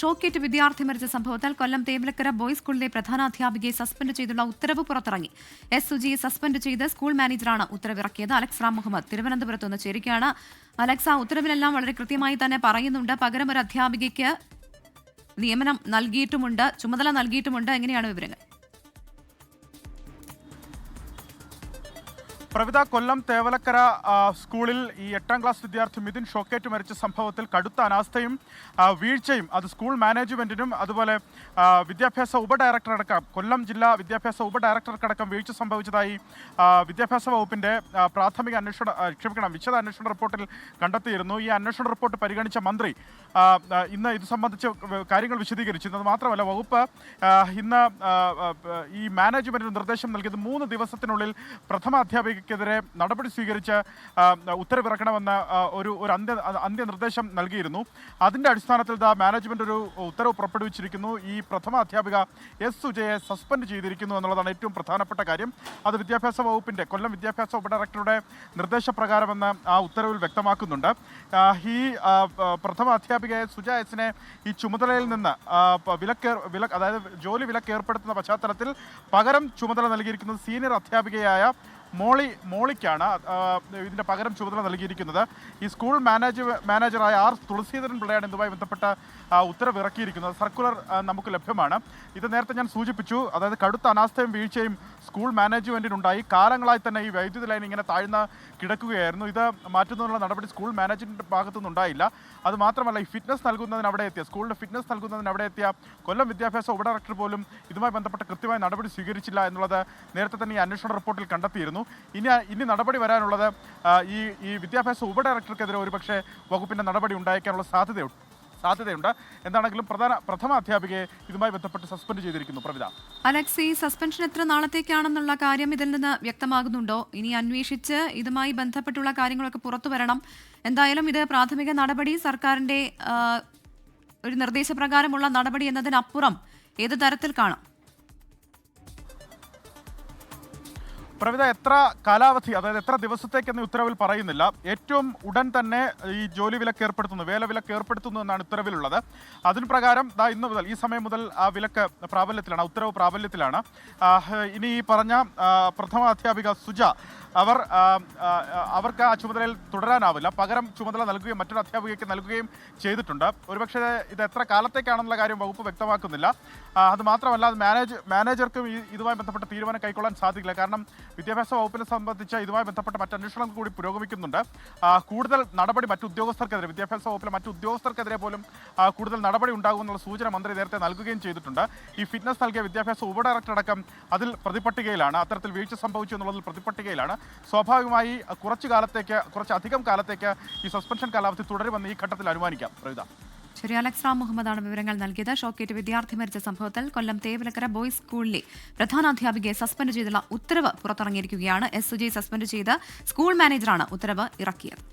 ഷോക്കേറ്റ് വിദ്യാർത്ഥി മരിച്ച സംഭവത്തിൽ കൊല്ലം തേവലക്കര ബോയ്സ് സ്കൂളിലെ പ്രധാനാധ്യാപികയെ സസ്പെൻഡ് ചെയ്തുള്ള ഉത്തരവ് പുറത്തിറങ്ങി. എസ് സുജിയെ സസ്പെൻഡ് ചെയ്ത് സ്കൂൾ മാനേജറാണ് ഉത്തരവിറക്കിയത്. അലക്സ് റാം മുഹമ്മദ് തിരുവനന്തപുരത്ത് നിന്ന് ചേരുകയാണ്. അലക്സ്, ഉത്തരവിലെല്ലാം വളരെ കൃത്യമായി തന്നെ പറയുന്നുണ്ട്. പകരം ഒരു അധ്യാപികയ്ക്ക് നിയമനം നൽകിയിട്ടുമുണ്ട്, ചുമതല നൽകിയിട്ടുമുണ്ട്. എങ്ങനെയാണ് വിവരങ്ങൾ? പ്രവിത, കൊല്ലം തേവലക്കര സ്കൂളിൽ ഈ 8ാം ക്ലാസ് വിദ്യാർത്ഥി മിഥുൻ ഷോക്കേറ്റ് മരിച്ച സംഭവത്തിൽ കടുത്ത അനാസ്ഥയും വീഴ്ചയും അത് സ്കൂൾ മാനേജ്മെന്റിനും അതുപോലെ വിദ്യാഭ്യാസ ഉപഡയറക്ടറടക്കം കൊല്ലം ജില്ലാ വിദ്യാഭ്യാസ ഉപഡയറക്ടർക്കടക്കം വീഴ്ച സംഭവിച്ചതായി വിദ്യാഭ്യാസ വകുപ്പിന്റെ പ്രാഥമിക വിശദ അന്വേഷണ റിപ്പോർട്ടിൽ കണ്ടെത്തിയിരുന്നു. ഈ അന്വേഷണ റിപ്പോർട്ട് പരിഗണിച്ച മന്ത്രി ഇന്ന് ഇത് സംബന്ധിച്ച് കാര്യങ്ങൾ വിശദീകരിച്ചിരുന്നത് മാത്രമല്ല, വകുപ്പ് ഇന്ന് ഈ മാനേജ്മെന്റിന് നിർദ്ദേശം നൽകിയത് 3 ദിവസത്തിനുള്ളിൽ പ്രഥമ അധ്യാപികയ്ക്കെതിരെ നടപടി സ്വീകരിച്ച് ഉത്തരവിറക്കണമെന്ന ഒരു അന്ത്യ നിർദ്ദേശം നൽകിയിരുന്നു. അതിന്റെ അടിസ്ഥാനത്തിൽ മാനേജ്മെന്റ് ഒരു ഉത്തരവ് പുറപ്പെടുവിച്ചിരിക്കുന്നു. ഈ പ്രഥമ അധ്യാപിക എസ് സുജയെ സസ്പെൻഡ് ചെയ്തിരിക്കുന്നു എന്നുള്ളതാണ് ഏറ്റവും പ്രധാനപ്പെട്ട കാര്യം. അത് വിദ്യാഭ്യാസ വകുപ്പിന്റെ കൊല്ലം വിദ്യാഭ്യാസ ഉപഡയറക്ടറുടെ നിർദ്ദേശപ്രകാരമെന്ന് ആ ഉത്തരവിൽ വ്യക്തമാക്കുന്നുണ്ട്. ഈ പ്രഥമ അധ്യാപിക സുജ എസിനെ ഈ ചുമതലയിൽ നിന്ന് അതായത് ജോലി വിലക്ക് ഏർപ്പെടുത്തുന്ന പശ്ചാത്തലത്തിൽ പകരം ചുമതല നൽകിയിരിക്കുന്നത് സീനിയർ അധ്യാപികയായ മോളിക്കാണ്. ഇതിന്റെ പകരം ചുമതല നൽകിയിരിക്കുന്നത് ഈ സ്കൂൾ മാനേജറായ ആർ തുളസീധരൻ പിള്ളയാണ് ഇതുമായി ബന്ധപ്പെട്ട ഉത്തരവിറക്കിയിരിക്കുന്നത്. സർക്കുലർ നമുക്ക് ലഭ്യമാണ്. ഇത് നേരത്തെ ഞാൻ സൂചിപ്പിച്ചു. അതായത് കടുത്ത അനാസ്ഥയും വീഴ്ചയും സ്കൂൾ മാനേജ്മെന്റിനുണ്ടായി. കാലങ്ങളായി തന്നെ ഈ വൈദ്യുതി ലൈൻ ഇങ്ങനെ താഴ്ന്ന കിടക്കുകയായിരുന്നു. ഇത് മാറ്റുന്നതിനുള്ള നടപടി സ്കൂൾ മാനേജ്മെന്റ് ഭാഗത്തുനിന്ന് ഉണ്ടായില്ല. അത് മാത്രമല്ല, ഈ ഫിറ്റ്നസ് നൽകുന്നതിന് അവിടെ എത്തിയ സ്കൂളിന്റെ ഫിറ്റ്നസ് നൽകുന്നതിന് അവിടെ എത്തിയ കൊല്ലം വിദ്യാഭ്യാസ ഉപഡയറക്ടർ പോലും ഇതുമായി ബന്ധപ്പെട്ട കൃത്യമായ നടപടി സ്വീകരിച്ചില്ല എന്നുള്ളത് നേരത്തെ തന്നെ ഈ അന്വേഷണ റിപ്പോർട്ടിൽ കണ്ടെത്തിയിരുന്നു. ഇനി നടപടി വരാനുള്ളത് ഈ വിദ്യാഭ്യാസ ഉപഡയറക്ടർക്കെതിരെ ഒരുപക്ഷെ വകുപ്പിന്റെ നടപടി ഉണ്ടായേക്കാനുള്ള സാധ്യതയുണ്ട്. എന്താണെങ്കിലും പ്രഥമ അധ്യാപികയെ ഇതുമായി ബന്ധപ്പെട്ട് സസ്പെൻഡ് ചെയ്തിരിക്കുന്നു. പ്രവിത, അലക്സ്, ഈ സസ്പെൻഷൻ എത്ര നാളത്തേക്കാണെന്നുള്ള കാര്യം ഇതിൽ നിന്ന് വ്യക്തമാകുന്നുണ്ടോ? ഇനി അന്വേഷിച്ച് ഇതുമായി ബന്ധപ്പെട്ടുള്ള കാര്യങ്ങളൊക്കെ പുറത്തു വരണം. എന്തായാലും ഇത് പ്രാഥമിക നടപടി, സർക്കാരിന്റെ ഒരു നിർദ്ദേശപ്രകാരമുള്ള നടപടി എന്നതിനപ്പുറം ഏത് തരത്തിൽ കാണാം? പ്രവിത, എത്ര കാലാവധി, അതായത് എത്ര ദിവസത്തേക്കെന്ന് ഉത്തരവിൽ പറയുന്നില്ല. ഏറ്റവും ഉടൻ തന്നെ ഈ ജോലി വിലക്ക് ഏർപ്പെടുത്തുന്നു, വേല വിലക്ക് ഏർപ്പെടുത്തുന്നു എന്നാണ് ഉത്തരവിലുള്ളത്. അതിന് പ്രകാരം ഇന്ന് മുതൽ, ഈ സമയം മുതൽ ആ വിലക്ക് പ്രാബല്യത്തിലാണ്, ഉത്തരവ് പ്രാബല്യത്തിലാണ്. ഇനി ഈ പറഞ്ഞ പ്രഥമ അധ്യാപിക സുജ അവർക്ക് ആ ചുമതലയിൽ തുടരാനാവില്ല. പകരം ചുമതല നൽകുകയും മറ്റൊരു അധ്യാപികയ്ക്ക് നൽകുകയും ചെയ്തിട്ടുണ്ട്. ഒരുപക്ഷെ ഇത് എത്ര കാലത്തേക്കാണെന്നുള്ള കാര്യം വകുപ്പ് വ്യക്തമാക്കുന്നില്ല. അത് മാത്രമല്ല, അത് മാനേജർക്കും ഇതുമായി ബന്ധപ്പെട്ട തീരുമാനം കൈക്കൊള്ളാൻ സാധിക്കില്ല. കാരണം വിദ്യാഭ്യാസ വകുപ്പിനെ സംബന്ധിച്ച് ഇതുമായി ബന്ധപ്പെട്ട മറ്റ് അന്വേഷണങ്ങൾ കൂടി പുരോഗമിക്കുന്നുണ്ട്. കൂടുതൽ നടപടി മറ്റു ഉദ്യോഗസ്ഥർക്കെതിരെ, വിദ്യാഭ്യാസ വകുപ്പിലെ മറ്റു ഉദ്യോഗസ്ഥർക്കെതിരെ പോലും കൂടുതൽ നടപടി ഉണ്ടാകുമെന്നുള്ള സൂചന മന്ത്രി നേരത്തെ നൽകുകയും ചെയ്തിട്ടുണ്ട്. ഈ ഫിറ്റ്നസ് നൽകിയ വിദ്യാഭ്യാസ ഉപഡയറക്ടർ അടക്കം അതിൽ പ്രതിപട്ടികയിലാണ്, അത്തരത്തിൽ വീഴ്ച സംഭവിച്ചു എന്നുള്ളതിൽ പ്രതിപട്ടികയിലാണ്. സ്വാഭാവികമായി കുറച്ചധികം കാലത്തേക്ക് ഈ സസ്പെൻഷൻ കാലാവധി തുടരുമെന്ന് ഈ ഘട്ടത്തിൽ അനുമാനിക്കാം. പ്രവിത, ശരി. അലക്സ് റാം മുഹമ്മദാണ് വിവരങ്ങൾ നൽകിയത്. ഷോക്കേറ്റ് വിദ്യാർത്ഥി മരിച്ച സംഭവത്തിൽ കൊല്ലം തേവലക്കര ബോയ്സ് സ്കൂളിലെ പ്രധാനാധ്യാപികയെ സസ്പെൻഡ് ചെയ്തുള്ള ഉത്തരവ് പുറത്തിറങ്ങിയിരിക്കുകയാണ്. എസ് സുജയെ സസ്പെൻഡ് ചെയ്ത് സ്കൂൾ മാനേജറാണ് ഉത്തരവ് ഇറക്കിയത്.